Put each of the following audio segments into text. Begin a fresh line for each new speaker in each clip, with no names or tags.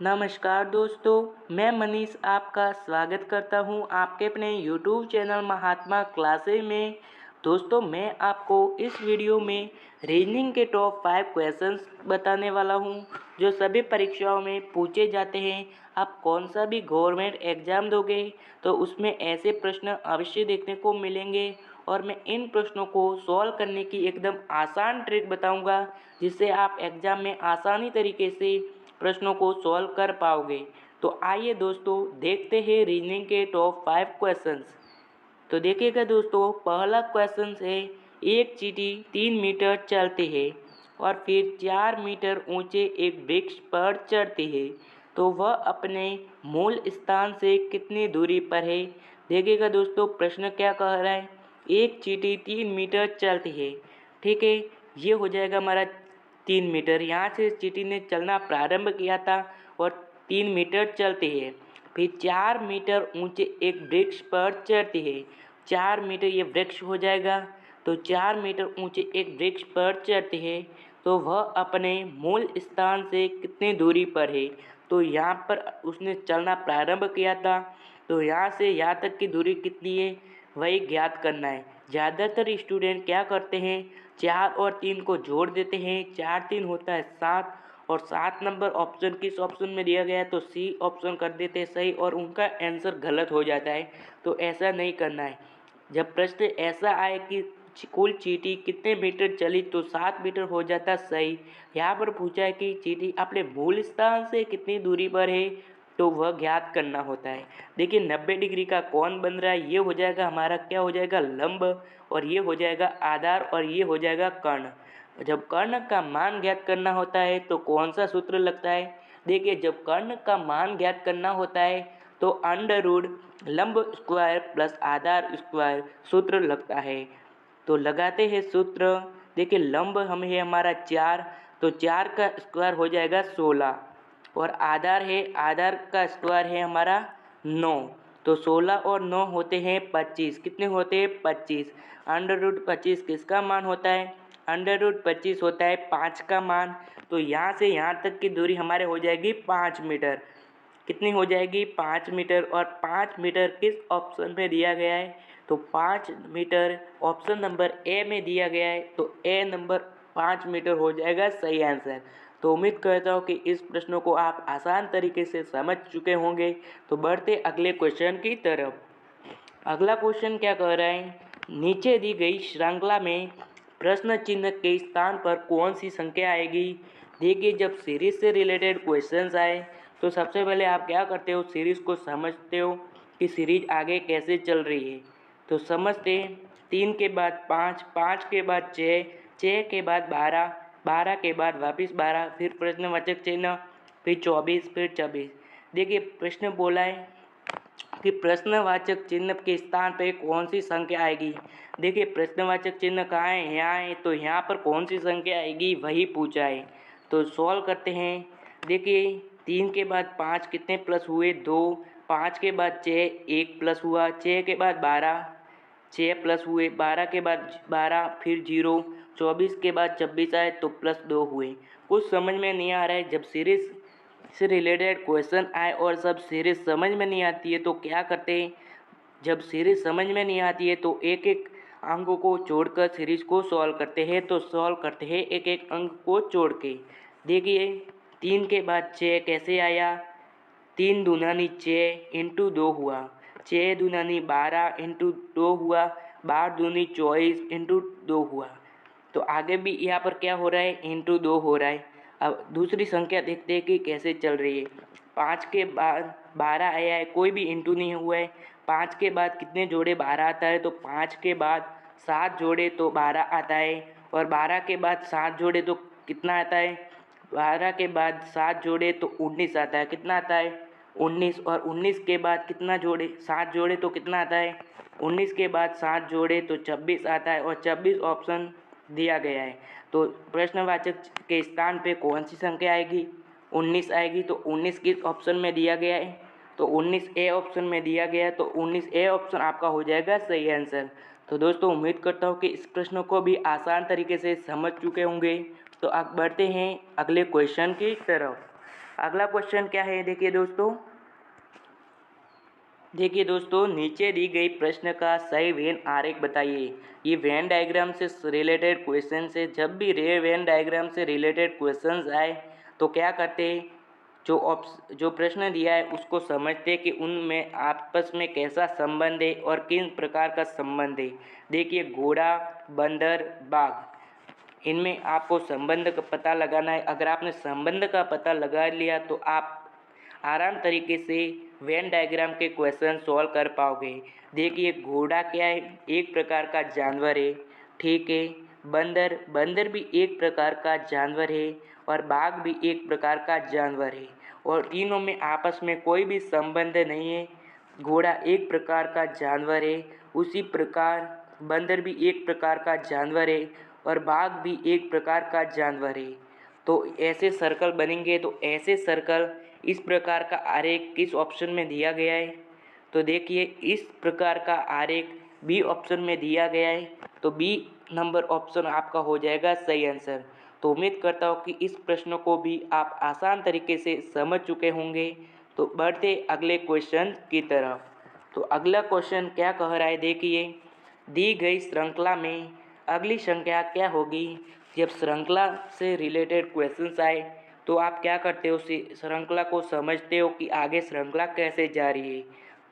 नमस्कार दोस्तों, मैं मनीष आपका स्वागत करता हूं आपके अपने YouTube चैनल महात्मा क्लासेज में। दोस्तों, मैं आपको इस वीडियो में रीजनिंग के टॉप 5 क्वेश्चंस बताने वाला हूं, जो सभी परीक्षाओं में पूछे जाते हैं। आप कौन सा भी गवर्नमेंट एग्ज़ाम दोगे तो उसमें ऐसे प्रश्न अवश्य देखने को मिलेंगे, और मैं इन प्रश्नों को सॉल्व करने की एकदम आसान ट्रिक बताऊंगा, जिससे आप एग्ज़ाम में आसानी तरीके से प्रश्नों को सॉल्व कर पाओगे। तो आइए दोस्तों, देखते हैं रीजनिंग के टॉप 5 क्वेश्चंस। तो देखिएगा दोस्तों, पहला क्वेश्चन है, एक चींटी 3 मीटर चलती है और फिर 4 मीटर ऊंचे एक वृक्ष पर चढ़ती है, तो वह अपने मूल स्थान से कितनी दूरी पर है। देखिएगा दोस्तों, प्रश्न क्या कह रहा है। एक चींटी 3 मीटर चलती है, ठीक है। ये हो जाएगा हमारा 3 मीटर। यहाँ से चींटी ने चलना प्रारंभ किया था और 3 मीटर चलती है। फिर 4 मीटर ऊंचे एक वृक्ष पर चढ़ती है। 4 मीटर ये वृक्ष हो जाएगा। तो 4 मीटर ऊंचे एक वृक्ष पर चढ़ती है, तो वह अपने मूल स्थान से कितनी दूरी पर है। तो यहाँ पर उसने चलना प्रारंभ किया था, तो यहाँ से यहाँ तक की दूरी कितनी है वही ज्ञात करना है। ज़्यादातर स्टूडेंट क्या करते हैं, 4 और 3 को जोड़ देते हैं। 4 3 होता है 7, और 7 नंबर ऑप्शन किस ऑप्शन में दिया गया है तो सी ऑप्शन कर देते हैं सही, और उनका आंसर गलत हो जाता है। तो ऐसा नहीं करना है। जब प्रश्न ऐसा आए कि कुल चींटी कितने मीटर चली तो 7 मीटर हो जाता सही। यहाँ पर पूछा है कि चींटी अपने मूल स्थान से कितनी दूरी पर है, तो वह ज्ञात करना होता है। देखिए, 90 डिग्री का कौन बन रहा है, ये हो जाएगा हमारा, क्या हो जाएगा, लंब, और ये हो जाएगा आधार, और ये हो जाएगा कर्ण। जब कर्ण का मान ज्ञात करना होता है तो कौन सा सूत्र लगता है। देखिए, जब कर्ण का मान ज्ञात करना होता है तो अंडर रूट लंब स्क्वायर प्लस आधार स्क्वायर सूत्र लगता है। तो लगाते हैं सूत्र। देखिए, लंब हम है हमारा 4, तो 4 का स्क्वायर हो जाएगा 16, और आधार है, आधार का स्क्वायर है हमारा 9, तो 16 और 9 होते हैं 25। कितने होते हैं, 25। अंडर रूट 25 किसका मान होता है, अंडर रूट 25 होता है 5 का मान। तो यहाँ से यहाँ तक की दूरी हमारे हो जाएगी 5 मीटर। कितनी हो जाएगी, 5 मीटर। और 5 मीटर किस ऑप्शन में दिया गया है, तो 5 मीटर ऑप्शन नंबर ए में दिया गया है, तो ए नंबर 5 मीटर हो जाएगा सही आंसर। तो उम्मीद करता हूँ कि इस प्रश्नों को आप आसान तरीके से समझ चुके होंगे। तो बढ़ते अगले क्वेश्चन की तरफ। अगला क्वेश्चन क्या कह रहा है, नीचे दी गई श्रृंखला में प्रश्न चिन्ह के स्थान पर कौन सी संख्या आएगी। देखिए, जब सीरीज से रिलेटेड क्वेश्चंस आए तो सबसे पहले आप क्या करते हो, सीरीज को समझते हो कि सीरीज आगे कैसे चल रही है। तो समझते हैं, 3 के बाद 5, 5 के बाद 6, 6 के बाद 12, 12 के बाद वापस 12, फिर प्रश्नवाचक चिन्ह, फिर 24, फिर 26। देखिए, प्रश्न बोला है कि प्रश्नवाचक चिन्ह के स्थान पे कौन सी संख्या आएगी। देखिए, प्रश्नवाचक चिन्ह कहाँ है, यहाँ है, तो यहाँ पर कौन सी संख्या आएगी वही पूछा है। तो सॉल्व करते हैं। देखिए, 3 के बाद 5 कितने प्लस हुए, 2, 5 के बाद 6 1 प्लस हुआ, 6 के बाद 12 6 प्लस हुए, 12 के बाद 12 फिर 0, 24 के बाद 26 आए तो प्लस 2 हुए। कुछ समझ में नहीं आ रहा है। जब सीरीज से रिलेटेड क्वेश्चन आए और सब सीरीज समझ में नहीं आती है तो क्या करते हैं, जब सीरीज समझ में नहीं आती है तो एक एक अंक को जोड़कर सीरीज को सॉल्व करते हैं। तो सॉल्व करते हैं एक एक अंक को जोड़ के। देखिए, 3 के बाद 6 कैसे आया, 3 दूनी 6 इंटू 2 हुआ, 6 दूनी 12 इंटू 2 हुआ, 12 दूनी 24 इंटू 2 हुआ। तो आगे भी यहाँ पर क्या हो रहा है, इंटू 2 हो रहा है। अब दूसरी संख्या देखते हैं कि कैसे चल रही है। 5 के बाद 12 आया है, कोई भी इंटू नहीं हुआ है। 5 के बाद कितने जोड़े 12 आता है, तो 5 के बाद 7 जोड़े तो 12 आता है, और 12 के बाद 7 जोड़े तो कितना आता है, 12 के बाद 7 जोड़े तो 19 आता है। कितना आता है, 19। और 19 के बाद कितना जोड़े, 7 जोड़े तो कितना आता है, 19 के बाद 7 जोड़े तो 26 आता है, और 26 ऑप्शन दिया गया है। तो प्रश्नवाचक के स्थान पे कौन सी संख्या आएगी, 19 आएगी। तो 19 किस ऑप्शन में दिया गया है, तो 19 ए ऑप्शन में दिया गया है, तो 19 ए ऑप्शन आपका हो जाएगा सही आंसर। तो दोस्तों, उम्मीद करता हूँ कि इस प्रश्न को भी आसान तरीके से समझ चुके होंगे। तो आप बढ़ते हैं अगले क्वेश्चन की तरफ। अगला क्वेश्चन क्या है, देखिए दोस्तों, नीचे दी गई प्रश्न का सही वेन आरेख बताइए। ये वेन डायग्राम से रिलेटेड क्वेश्चन है। जब भी वेन डायग्राम से रिलेटेड क्वेश्चंस आए तो क्या करते हैं, जो प्रश्न दिया है उसको समझते कि उनमें आपस में कैसा संबंध है और किन प्रकार का संबंध है। देखिए, घोड़ा, बंदर, बाघ, इनमें आपको संबंध का पता लगाना है। अगर आपने संबंध का पता लगा लिया तो आप आराम तरीके से वेन डायग्राम के क्वेश्चन सॉल्व कर पाओगे। देखिए, घोड़ा क्या है, एक प्रकार का जानवर है, ठीक है। बंदर भी एक प्रकार का जानवर है और बाघ भी एक प्रकार का जानवर है, और तीनों में आपस में कोई भी संबंध नहीं है। घोड़ा एक प्रकार का जानवर है, उसी प्रकार बंदर भी एक प्रकार का जानवर है और बाघ भी एक प्रकार का जानवर है। तो ऐसे सर्कल बनेंगे। तो ऐसे सर्कल, इस प्रकार का आरेख किस ऑप्शन में दिया गया है, तो देखिए इस प्रकार का आरेख बी ऑप्शन में दिया गया है। तो बी नंबर ऑप्शन आपका हो जाएगा सही आंसर। तो उम्मीद करता हूँ कि इस प्रश्न को भी आप आसान तरीके से समझ चुके होंगे। तो बढ़ते अगले क्वेश्चन की तरफ। तो अगला क्वेश्चन क्या कह रहा है, देखिए, दी गई श्रृंखला में अगली संख्या क्या होगी। जब श्रृंखला से रिलेटेड क्वेश्चंस आए तो आप क्या करते हो, श्रृंखला को समझते हो कि आगे श्रृंखला कैसे जा रही है।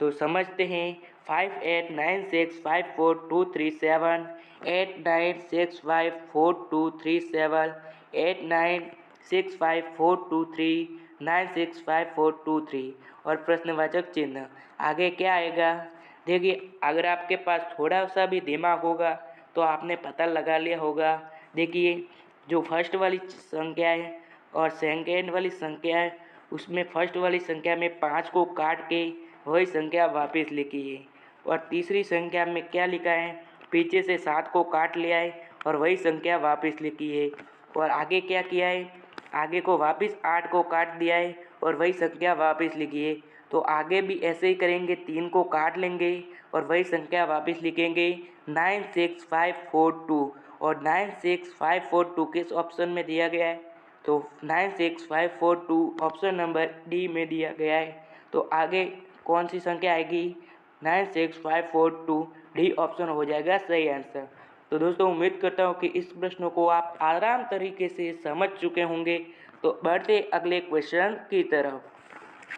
तो समझते हैं। 5896542237, 89654237, 896543965423 और प्रश्नवाचक चिन्ह। आगे क्या आएगा, देखिए, अगर आपके पास थोड़ा सा भी दिमाग होगा तो आपने पता लगा लिया होगा। देखिए, जो फर्स्ट वाली संख्या है और सेकेंड वाली संख्या है, उसमें फर्स्ट वाली संख्या में 5 को काट के वही संख्या वापस लिखी है, और तीसरी संख्या में क्या लिखा है, पीछे से 7 को काट लिया है और वही संख्या वापस लिखी है। और आगे क्या किया है, आगे को वापस 8 को काट दिया है और वही संख्या वापस लिखी है। तो आगे भी ऐसे ही करेंगे, 3 को काट लेंगे और वही संख्या वापस लिखेंगे 96542, और 96542 किस ऑप्शन में दिया गया है, तो 96542 ऑप्शन नंबर डी में दिया गया है। तो आगे कौन सी संख्या आएगी, 96542, डी ऑप्शन हो जाएगा सही आंसर। तो दोस्तों, उम्मीद करता हूँ कि इस प्रश्न को आप आराम तरीके से समझ चुके होंगे। तो बढ़ते अगले क्वेश्चन की तरफ।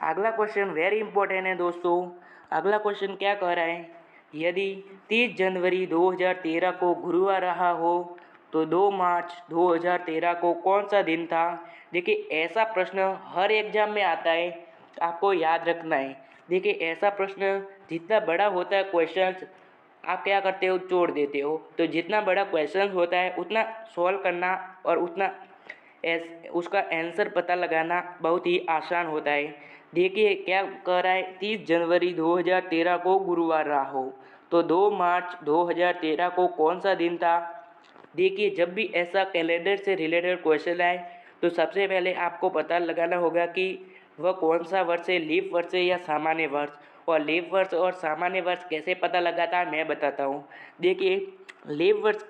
अगला क्वेश्चन वेरी इंपॉर्टेंट है दोस्तों। अगला क्वेश्चन क्या कह रहा है, यदि 30 जनवरी 2013 को गुरुवार रहा हो तो 2 मार्च 2013 को कौन सा दिन था। देखिए, ऐसा प्रश्न हर एग्जाम में आता है, आपको याद रखना है। देखिए, ऐसा प्रश्न जितना बड़ा होता है क्वेश्चन, आप क्या करते हो, छोड़ देते हो। तो जितना बड़ा क्वेश्चन होता है उतना सॉल्व करना और उतना उसका आंसर पता लगाना बहुत ही आसान होता है। देखिए, क्या कह रहा है, 30 जनवरी 2013 को गुरुवार रहा हो तो 2 मार्च 2013 को कौन सा दिन था। देखिए, जब भी ऐसा कैलेंडर से रिलेटेड क्वेश्चन आए तो सबसे पहले आपको पता लगाना होगा कि वह कौन सा वर्ष है, लीप वर्ष है या सामान्य वर्ष। और लीप वर्ष और सामान्य वर्ष कैसे पता लगाता है, मैं बताता हूँ। देखिए, लीप वर्ष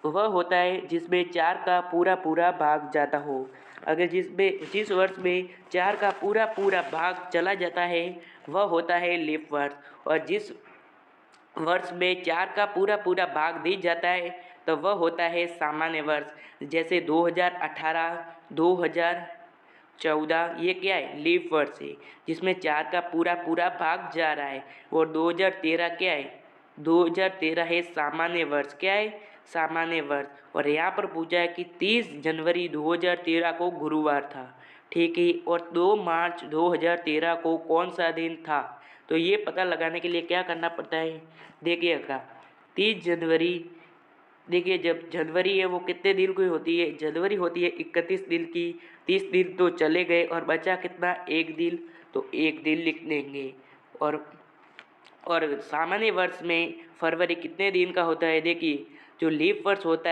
वह होता है जिसमें 4 का पूरा पूरा भाग जाता हो। अगर जिस वर्ष में 4 का पूरा पूरा भाग चला जाता है वह होता है लीप वर्ष। और जिस वर्ष में 4 का पूरा पूरा भाग दी जाता है तो वह होता है सामान्य वर्ष। जैसे 2018, 2014, ये क्या है, लीप वर्ष है जिसमें 4 का पूरा पूरा भाग जा रहा है। और 2013 क्या है, 2013 है सामान्य वर्ष। क्या है, सामान्य वर्ष। और यहाँ पर पूछा है कि 30 जनवरी 2013 को गुरुवार था, ठीक है। और 2 मार्च 2013 को कौन सा दिन था। तो ये पता लगाने के लिए क्या करना पड़ता है, देखिएगा, 30 जनवरी, देखिए, जब जनवरी है वो कितने दिन की होती है, जनवरी होती है 31 दिन की। 30 दिन तो चले गए और बचा कितना, एक दिन, तो एक दिन लिख देंगे। और सामान्य वर्ष में फरवरी कितने दिन का होता है, देखिए, जो लीप वर्ष होता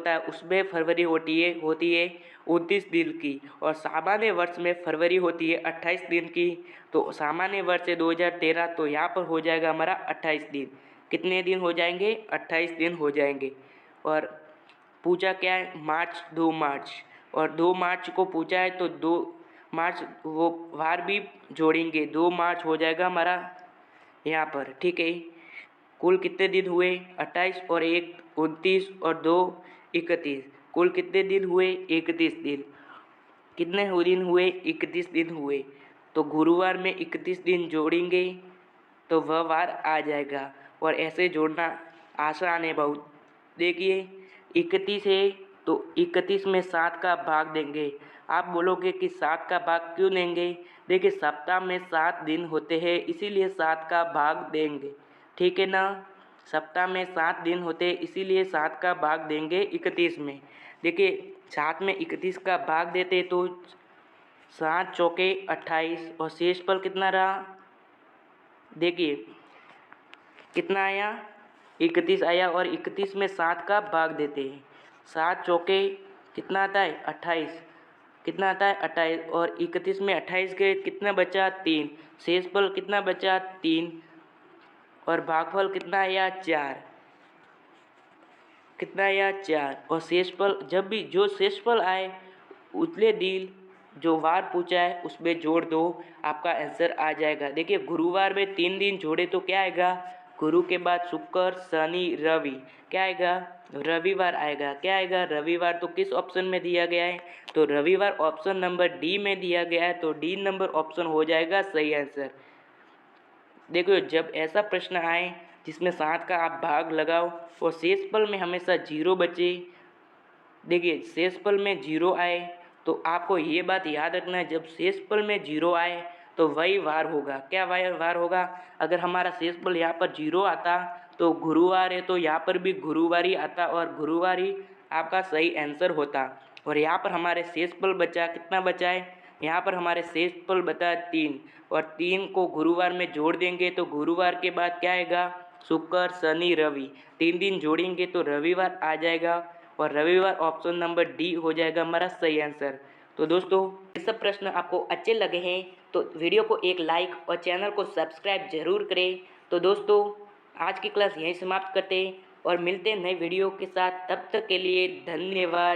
है उसमें फरवरी होती है 29 दिन की, और सामान्य वर्ष में फरवरी होती है 28 दिन की। तो सामान्य वर्ष है 2013, तो यहाँ पर हो जाएगा हमारा 28 दिन। कितने दिन हो जाएंगे, 28 दिन हो जाएंगे। और पूछा क्या है, मार्च, 2 मार्च, और 2 मार्च को पूछा है तो 2 मार्च वो वार भी जोड़ेंगे, 2 मार्च हो जाएगा हमारा यहाँ पर, ठीक है। कुल कितने दिन हुए 28 और 1 29 और 2 31, कुल कितने दिन हुए 31 दिन। कितने दिन हुए 31 दिन हुए, तो गुरुवार में 31 दिन जोड़ेंगे तो वह वार आ जाएगा। और ऐसे जोड़ना आसान है बहुत। देखिए 31 है तो 31 में 7 का भाग देंगे। आप बोलोगे कि 7 का भाग क्यों देंगे? देखिए सप्ताह में 7 दिन होते हैं इसीलिए 7 का भाग देंगे, ठीक है ना। सप्ताह में 7 दिन होते हैं इसीलिए 7 का भाग देंगे 31 में। देखिए 7 में 31 का भाग देते तो 7 चौके 28 और शेषफल कितना रहा, देखिए कितना आया 31 आया और 31 में 7 का भाग देते हैं। 7 चौके कितना आता है 28, कितना आता है 28 और 31 में 28 के कितना बचा 3, शेषफल कितना बचा 3 और भागफल कितना आया 4, कितना आया 4 और शेषफल जब भी जो शेषफल आए उतने दिन जो वार पूछा है उसमें जोड़ दो, आपका आंसर आ जाएगा। देखिए गुरुवार में 3 दिन जोड़े तो क्या आएगा, गुरु के बाद शुक्र शनि रवि, क्या आएगा रविवार आएगा। क्या आएगा रविवार, तो किस ऑप्शन में दिया गया है, तो रविवार ऑप्शन नंबर डी में दिया गया है, तो डी नंबर ऑप्शन हो जाएगा सही आंसर। देखो जब ऐसा प्रश्न आए जिसमें 7 का आप भाग लगाओ और शेषफल में हमेशा 0 बचे, देखिए शेषफल में 0 आए तो आपको ये बात याद रखना है, जब शेषफल में 0 आए तो वही वार होगा। क्या वार होगा, अगर हमारा शेषफल यहाँ पर 0 आता तो गुरुवार है तो यहाँ पर भी गुरुवार ही आता और गुरुवार ही आपका सही आंसर होता। और यहाँ पर हमारे शेषफल बचा, कितना बचा है, यहाँ पर हमारे शेषफल बचा 3 और 3 को गुरुवार में जोड़ देंगे तो गुरुवार के बाद क्या आएगा शुक्र शनि रवि, 3 दिन जोड़ेंगे तो रविवार आ जाएगा और रविवार ऑप्शन नंबर डी हो जाएगा हमारा सही आंसर। तो दोस्तों ये सब प्रश्न आपको अच्छे लगे हैं तो वीडियो को एक लाइक और चैनल को सब्सक्राइब जरूर करें। तो दोस्तों आज की क्लास यहीं समाप्त करते हैं और मिलते हैं नए वीडियो के साथ, तब तक के लिए धन्यवाद।